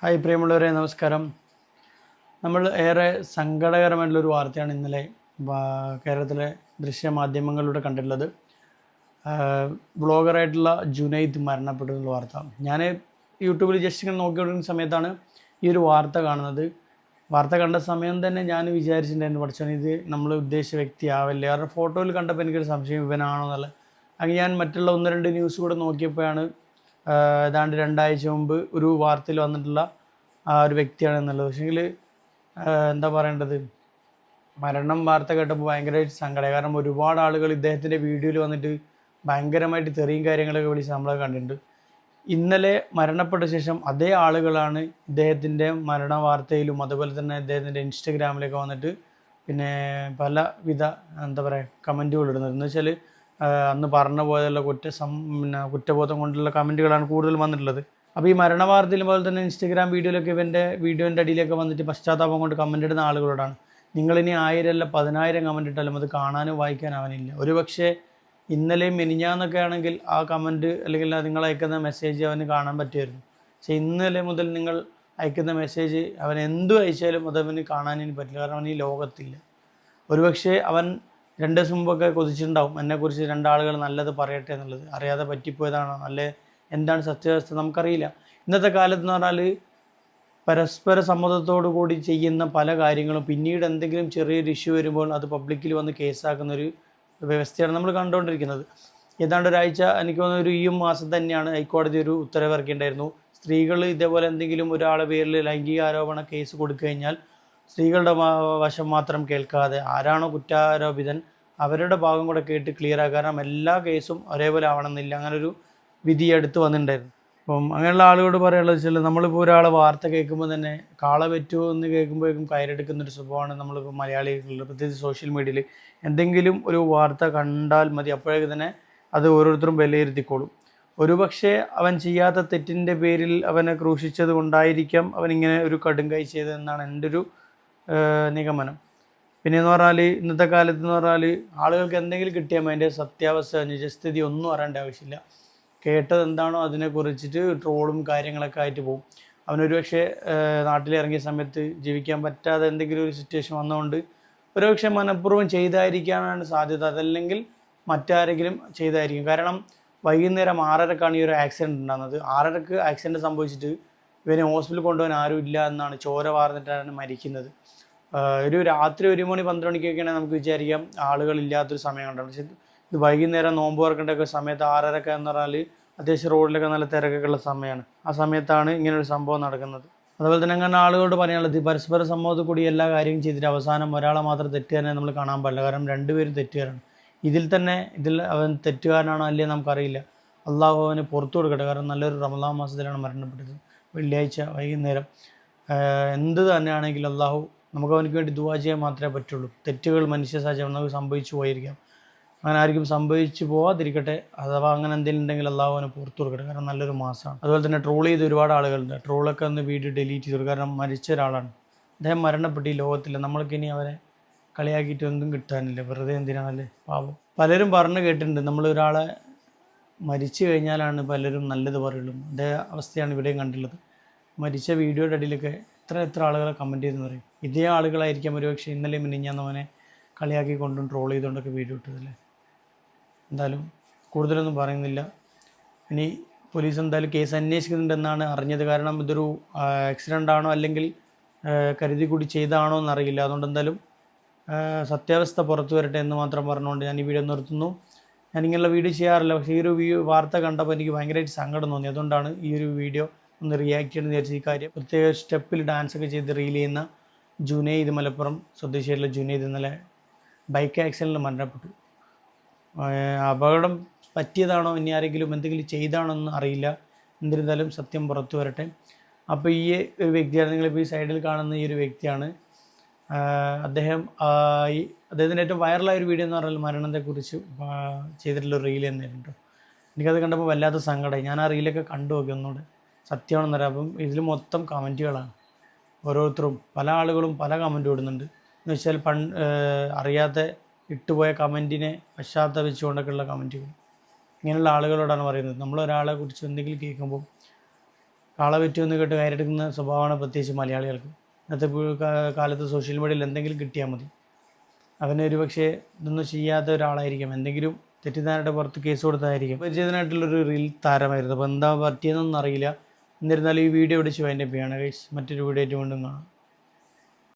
Hi പ്രിയമുള്ളവരെ, നമസ്കാരം. നമ്മൾ ഏറെ സങ്കടകരമായിട്ടുള്ളൊരു വാർത്തയാണ് ഇന്നലെ കേരളത്തിലെ ദൃശ്യമാധ്യമങ്ങളിലൂടെ കണ്ടിട്ടുള്ളത്. ബ്ലോഗറായിട്ടുള്ള ജുനൈദ് മരണപ്പെട്ടെന്നുള്ള വാർത്ത. ഞാൻ യൂട്യൂബിൽ ജസ്റ്റ് ഇങ്ങനെ നോക്കിക്കൊണ്ടിരുന്ന സമയത്താണ് ഈ ഒരു വാർത്ത കാണുന്നത്. വാർത്ത കണ്ട സമയം തന്നെ ഞാൻ വിചാരിച്ചിട്ടുണ്ടായിരുന്നു, പഠിച്ചാൽ ഇത് നമ്മൾ ഉദ്ദേശിച്ച വ്യക്തിയാവില്ല. അവരുടെ ഫോട്ടോയിൽ കണ്ടപ്പോൾ എനിക്കൊരു സംശയം, ഇവനാണോ എന്നുള്ളത്. അങ്ങനെ ഞാൻ മറ്റുള്ള 1-2 ന്യൂസ് കൂടെ നോക്കിയപ്പോഴാണ് ഏതാണ്ട് 2 ആഴ്ച മുമ്പ് ഒരു വാർത്തയിൽ വന്നിട്ടുള്ള ആ ഒരു വ്യക്തിയാണ് എന്നുള്ളത്. പക്ഷേങ്കിൽ എന്താ പറയേണ്ടത്, മരണം വാർത്ത കേട്ടപ്പോൾ ഭയങ്കരമായിട്ട് സങ്കടമായി. കാരണം ഒരുപാട് ആളുകൾ ഇദ്ദേഹത്തിൻ്റെ വീഡിയോയിൽ വന്നിട്ട് ഭയങ്കരമായിട്ട് തെറിയും കാര്യങ്ങളൊക്കെ വിളിച്ച് നമ്മളെ കണ്ടിട്ടുണ്ട്. ഇന്നലെ മരണപ്പെട്ട ശേഷം അതേ ആളുകളാണ് ഇദ്ദേഹത്തിൻ്റെ മരണ വാർത്തയിലും അതുപോലെ തന്നെ ഇദ്ദേഹത്തിൻ്റെ ഇൻസ്റ്റഗ്രാമിലൊക്കെ വന്നിട്ട് പിന്നെ പലവിധ എന്താ പറയുക കമൻറ്റുകൾ ഇടുന്നത്. എന്ന് വെച്ചാൽ അന്ന് പറഞ്ഞ പോലെയുള്ള കുറ്റബോധം കൊണ്ടുള്ള കമൻറ്റുകളാണ് കൂടുതൽ വന്നിട്ടുള്ളത്. അപ്പോൾ ഈ മരണ വാർത്തയിലും പോലെ തന്നെ ഇൻസ്റ്റഗ്രാം വീഡിയോയിലൊക്കെ ഇവൻ്റെ വീഡിയോൻ്റെ അടിയിലൊക്കെ വന്നിട്ട് പശ്ചാത്താപം കൊണ്ട് കമൻ്റ് ഇടുന്ന ആളുകളോടാണ്. നിങ്ങളിനി 1000 അല്ല 10,000 കമൻ്റ് ഇട്ടാലും അത് കാണാനും വായിക്കാനും അവനില്ല. ഒരു പക്ഷേ ഇന്നലെയും മിനിഞ്ഞാന്നൊക്കെ ആണെങ്കിൽ ആ കമൻറ്റ് അല്ലെങ്കിൽ നിങ്ങൾ അയക്കുന്ന മെസ്സേജ് അവന് കാണാൻ പറ്റുമായിരുന്നു. പക്ഷേ ഇന്നലെ മുതൽ നിങ്ങൾ അയക്കുന്ന മെസ്സേജ് അവൻ എന്തു അയച്ചാലും അതവന് കാണാനും പറ്റില്ല. കാരണം അവൻ ഈ ലോകത്തില്ല. ഒരുപക്ഷെ അവൻ 2 ദിവസം മുമ്പൊക്കെ കൊതിച്ചിട്ടുണ്ടാവും എന്നെക്കുറിച്ച് 2 ആളുകൾ നല്ലത് പറയട്ടെ എന്നുള്ളത്. അറിയാതെ പറ്റിപ്പോയതാണോ അല്ലെ എന്താണ് സത്യാവസ്ഥ നമുക്കറിയില്ല. ഇന്നത്തെ കാലത്ത് എന്ന് പറഞ്ഞാൽ പരസ്പര സമ്മതത്തോടു കൂടി ചെയ്യുന്ന പല കാര്യങ്ങളും പിന്നീട് എന്തെങ്കിലും ചെറിയൊരു ഇഷ്യൂ വരുമ്പോൾ അത് പബ്ലിക്കിൽ വന്ന് കേസാക്കുന്നൊരു വ്യവസ്ഥയാണ് നമ്മൾ കണ്ടുകൊണ്ടിരിക്കുന്നത്. ഏതാണ്ട് ഒരാഴ്ച എനിക്ക് തോന്നുന്ന ഈ മാസം തന്നെയാണ് ഹൈക്കോടതി ഒരു ഉത്തരവ് ഇറക്കിയിട്ടുണ്ടായിരുന്നു. സ്ത്രീകൾ ഇതേപോലെ എന്തെങ്കിലും ഒരാളെ പേരിൽ ലൈംഗിക ആരോപണ കേസ് കൊടുത്തു കഴിഞ്ഞാൽ സ്ത്രീകളുടെ വശം മാത്രം കേൾക്കാതെ ആരാണോ കുറ്റാരോപിതൻ അവരുടെ ഭാഗം കൂടെ കേട്ട് ക്ലിയർ ആക്കുക. കാരണം എല്ലാ കേസും ഒരേപോലെ ആവണമെന്നില്ല, അങ്ങനൊരു വിധി എടുത്ത് വന്നിട്ടുണ്ടായിരുന്നു. അപ്പം അങ്ങനെയുള്ള ആളുകളോട് പറയാനുള്ളത് വെച്ചാൽ നമ്മളിപ്പോൾ ഒരാളെ വാർത്ത കേൾക്കുമ്പോൾ തന്നെ കാള പറ്റുമോ എന്ന് കേൾക്കുമ്പോഴേക്കും കയറെടുക്കുന്നൊരു സ്വഭാവമാണ് നമ്മളിപ്പോൾ മലയാളികളിൽ, പ്രത്യേകിച്ച് സോഷ്യൽ മീഡിയയിൽ. എന്തെങ്കിലും ഒരു വാർത്ത കണ്ടാൽ മതി, അപ്പോഴേക്ക് തന്നെ അത് ഓരോരുത്തരും വിലയിരുത്തിക്കോളും. ഒരുപക്ഷെ അവൻ ചെയ്യാത്ത തെറ്റിൻ്റെ പേരിൽ അവനെ ക്രൂശിച്ചത് കൊണ്ടായിരിക്കാം അവനിങ്ങനെ ഒരു കടുംകൈ ചെയ്തതെന്നാണ് എൻ്റെ ഒരു നിഗമനം. പിന്നെയെന്ന് പറഞ്ഞാൽ ഇന്നത്തെ കാലത്ത് എന്ന് പറഞ്ഞാൽ ആളുകൾക്ക് എന്തെങ്കിലും കിട്ടിയാൽ അതിൻ്റെ സത്യാവസ്ഥ നിജസ്ഥിതി ഒന്നും അറിയേണ്ട ആവശ്യമില്ല. കേട്ടത് എന്താണോ അതിനെക്കുറിച്ചിട്ട് ട്രോളും കാര്യങ്ങളൊക്കെ ആയിട്ട് പോകും. അവനൊരു പക്ഷേ നാട്ടിലിറങ്ങിയ സമയത്ത് ജീവിക്കാൻ പറ്റാതെ എന്തെങ്കിലും ഒരു സിറ്റുവേഷൻ വന്നതുകൊണ്ട് ഒരുപക്ഷെ മനഃപൂർവ്വം ചെയ്തായിരിക്കാനാണ് സാധ്യത. അതല്ലെങ്കിൽ മറ്റാരെങ്കിലും ചെയ്തായിരിക്കും. കാരണം വൈകുന്നേരം 6:30ക്കാണ് ഈ ഒരു ആക്സിഡൻറ്റ് ഉണ്ടാകുന്നത്. 6:30ക്ക് ആക്സിഡൻറ്റ് സംഭവിച്ചിട്ട് ഇവനെ ഹോസ്പിറ്റലിൽ കൊണ്ടുപോകാൻ ആരും ഇല്ല എന്നാണ്, ചോര വാർന്നിട്ടാണ് മരിക്കുന്നത്. ഒരു രാത്രി 1 മണി 12 മണിക്കൊക്കെയാണ് നമുക്ക് വിചാരിക്കാം ആളുകളില്ലാത്തൊരു സമയം കണ്ടാണ്. പക്ഷേ ഇത് വൈകുന്നേരം നോമ്പ് തുറക്കേണ്ടൊക്കെ സമയത്ത് 6:30 എന്ന് പറഞ്ഞാൽ അത്യാവശ്യം റോഡിലൊക്കെ നല്ല തിരക്കൊക്കെ ഉള്ള സമയമാണ്. ആ സമയത്താണ് ഇങ്ങനൊരു സംഭവം നടക്കുന്നത്. അതുപോലെ തന്നെ അങ്ങനെ ആളുകളോട് പറയാനുള്ളത്, പരസ്പര സമ്മതത്തിൽ കൂടി എല്ലാ കാര്യവും ചെയ്തിട്ട് അവസാനം ഒരാളെ മാത്രം തെറ്റുകാരനെ നമ്മൾ കാണാൻ പാടില്ല. കാരണം 2 പേരും തെറ്റുകാരാണ്. ഇതിൽ അവൻ തെറ്റുകാരനാണോ അല്ലേ നമുക്കറിയില്ല. അള്ളാഹു അവന് പുറത്തു കൊടുക്കട്ടെ. കാരണം നല്ലൊരു റമദാൻ മാസത്തിലാണ് മരണപ്പെട്ടത്, വെള്ളിയാഴ്ച വൈകുന്നേരം. എന്ത് തന്നെയാണെങ്കിലും അള്ളാഹു നമുക്ക് അവനക്ക് വേണ്ടി ദുആ ചെയ്യാൻ മാത്രമേ പറ്റുള്ളൂ. തെറ്റുകൾ മനുഷ്യ സഹജം, നമുക്ക് സംഭവിച്ചു പോയിരിക്കാം. അങ്ങനെ ആർക്കും സംഭവിച്ചു പോകാതിരിക്കട്ടെ. അഥവാ അങ്ങനെ എന്തെങ്കിലും ഉണ്ടെങ്കിൽ അള്ളാഹു അവനെ പുറത്തു കൊടുക്കട്ടെ. കാരണം നല്ലൊരു മാസമാണ്. അതുപോലെ തന്നെ ട്രോൾ ചെയ്ത് ഒരുപാട് ആളുകളുണ്ട്. ട്രോളൊക്കെ ഒന്ന് വീഡിയോ ഡിലീറ്റ് ചെയ്തു. കാരണം മരിച്ച ഒരാളാണ്, അദ്ദേഹം മരണപ്പെട്ട് ഈ ലോകത്തില്ല. നമ്മൾക്കിനി അവരെ കളിയാക്കിയിട്ട് ഒന്നും കിട്ടാനില്ല, വെറുതെ എന്തിനാണല്ലേ, പാവം. പലരും പറഞ്ഞു കേട്ടിട്ടുണ്ട്, നമ്മൾ ഒരാളെ മരിച്ചു കഴിഞ്ഞാലാണ് പലരും നല്ലത് പറയുള്ളൂ. അതേ അവസ്ഥയാണ് ഇവിടെയും കണ്ടുള്ളത്. മരിച്ച വീഡിയോയുടെ അടിയിലൊക്കെ എത്ര ആളുകളെ കമൻറ്റ് ചെയ്തെന്ന് പറയും. ഇതേ ആളുകളായിരിക്കാം ഒരുപക്ഷെ ഇന്നലെ മിനിഞ്ഞാന്നവനെ കളിയാക്കി കൊണ്ടും ട്രോൾ ചെയ്തുകൊണ്ടൊക്കെ വീഡിയോ ഇട്ടതല്ലേ. എന്തായാലും കൂടുതലൊന്നും പറയുന്നില്ല. ഇനി പോലീസ് എന്തായാലും കേസ് അന്വേഷിക്കുന്നുണ്ടെന്നാണ് അറിഞ്ഞത്. കാരണം ഇതൊരു ആക്സിഡൻ്റ് ആണോ അല്ലെങ്കിൽ കരുതി കൂടി ചെയ്താണോ എന്നറിയില്ല. അതുകൊണ്ട് എന്തായാലും സത്യാവസ്ഥ പുറത്തു വരട്ടെ എന്ന് മാത്രം പറഞ്ഞുകൊണ്ട് ഞാൻ ഈ വീഡിയോ നിർത്തുന്നു. ഞാനിങ്ങനെയുള്ള വീഡിയോ ചെയ്യാറില്ല, പക്ഷേ ഈ ഒരു വാർത്ത കണ്ടപ്പോൾ എനിക്ക് ഭയങ്കരമായിട്ട് സങ്കടം തോന്നി. അതുകൊണ്ടാണ് ഈ ഒരു വീഡിയോ ഒന്ന് റിയാക്ട് ചെയ്യണമെന്ന് വിചാരിച്ച. ഈ കാര്യം പ്രത്യേക സ്റ്റെപ്പിൽ ഡാൻസൊക്കെ ചെയ്ത് റീൽ ചെയ്യുന്ന ജുനൈദ്, മലപ്പുറം സ്വദേശിയായിട്ടുള്ള ജുനൈദ് ഇന്നലെ ബൈക്ക് ആക്സിഡൻറ്റിൽ മരണപ്പെട്ടു. അപകടം പറ്റിയതാണോ ഇനി ആരെങ്കിലും എന്തെങ്കിലും ചെയ്താണോ എന്ന് അറിയില്ല. എന്നിരുന്നാലും സത്യം പുറത്തു വരട്ടെ. അപ്പോൾ ഈ ഒരു വ്യക്തിയാണ്, നിങ്ങളിപ്പോൾ ഈ സൈഡിൽ കാണുന്ന ഈ ഒരു വ്യക്തിയാണ്. അദ്ദേഹത്തിൻ്റെ ഏറ്റവും വൈറലായ ഒരു വീഡിയോ എന്ന് പറഞ്ഞാൽ മരണത്തെക്കുറിച്ച് ചെയ്തിട്ടുള്ള റീൽ തന്നെയായിരുന്നു. എനിക്കത് കണ്ടപ്പോൾ വല്ലാത്ത സങ്കടമായി. ഞാൻ ആ റീലൊക്കെ കണ്ടു നോക്കി ഒന്നുകൂടെ, സത്യമാണെന്ന് പറയാം. അപ്പം ഇതിൽ മൊത്തം കമൻറ്റുകളാണ്. ഓരോരുത്തരും പല ആളുകളും പല കമൻറ്റും ഇടുന്നുണ്ട്. എന്ന് വെച്ചാൽ അറിയാതെ ഇട്ടുപോയ കമൻറ്റിനെ പശ്ചാത്തപിച്ചുകൊണ്ടൊക്കെയുള്ള കമൻറ്റുകൾ. ഇങ്ങനെയുള്ള ആളുകളോടാണ് പറയുന്നത്. നമ്മളൊരാളെ കുറിച്ച് എന്തെങ്കിലും കേൾക്കുമ്പോൾ കാള പറ്റുമെന്ന് കേട്ട് കയറെടുക്കുന്ന സ്വഭാവമാണ് പ്രത്യേകിച്ച് മലയാളികൾക്ക്. ഇന്നത്തെ കാലത്ത് സോഷ്യൽ മീഡിയയിൽ എന്തെങ്കിലും കിട്ടിയാൽ മതി. അവനൊരു പക്ഷേ ഇതൊന്നും ചെയ്യാത്ത ഒരാളായിരിക്കും, എന്തെങ്കിലും തെറ്റിദ്ധാരണയുടെ പുറത്ത് കേസ് കൊടുത്തതായിരിക്കും. പരിചിതനായിട്ടുള്ളൊരു റീൽ താരമായിരുന്നു. അപ്പോൾ എന്താ പറ്റിയതെന്നൊന്നും അറിയില്ല. എന്നിരുന്നാലും ഈ വീഡിയോ പിടിച്ച് വൈൻഡപ്പ് ചെയ്യാണ് ഗൈസ്. മറ്റൊരു വീഡിയോ ആയിട്ട് വീണ്ടും കാണാം.